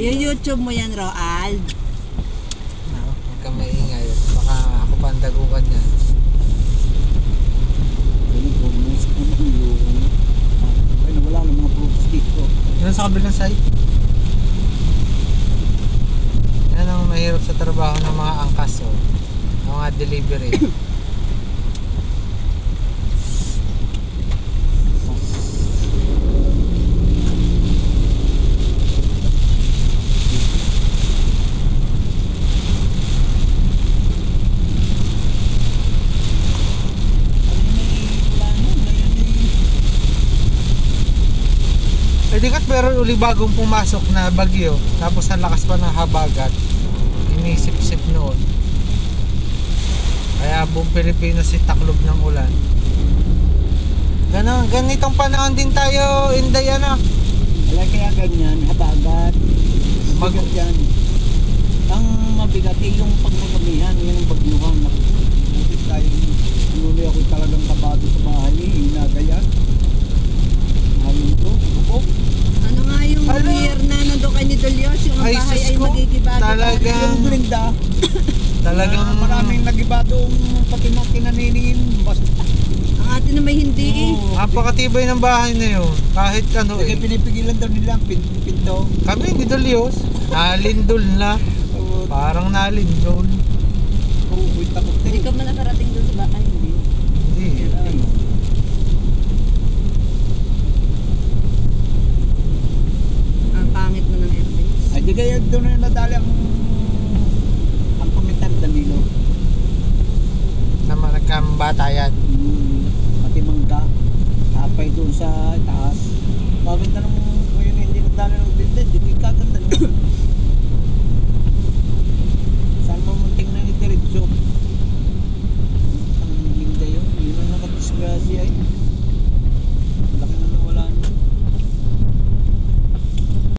Yung YouTube mo yan, Roald. Huwag kang maingay. Baka ako pa ang dagukan yan. Ay, nawala ng mga fruits dito. Yan sa kabilang side. Yan ang mahirap sa trabaho ng mga angkas, oh. Ng mga delivery. Eh di kat meron uli bagong pumasok na bagyo. Tapos ang lakas pa ng habagat. Inisip-sip noon. Kaya buong Pilipinas si taklob ng ulan. Ganitong panahon din tayo, Inday, ano? Wala kaya ganyan, habagat. Mabigat yan. Ang mabigat ay yung pagmagamihan, yan ang bagyuhan. Nakikita tayo, nuloy ako talagang kabado sa bahay, hinagayan. Halin ko, buko. Ano nga yung Ano? year na nandun kay ni Dolios, yung Ay, bahay sus ay ko, magigibado. talaga. Yung Glinda, Talagang maraming nagibadong pati mga kinaninin. Basta, Ang atin na may hindi eh. napakatibay ng bahay na yun. Kahit ano kaya eh. pinipigilan daw nila ang pinto. Kami, ni Dolios. Nalindol na. Parang nalindol. Uy, takot Hindi ka man nakarating doon sa bahay, hindi. Hindi. Ang pangit na ng airways. Ay, di kaya doon na nadali ang pamitan Danilo. Naman nagkambata yan. Pati mangga. Tapay doon sa taas. Bakit na nung ngayon hindi nadali ng binded? Di mo ikaganda nyo. Saan mo munting na itiritso? Ang linda yun. Yun ang nakadisgrasya eh.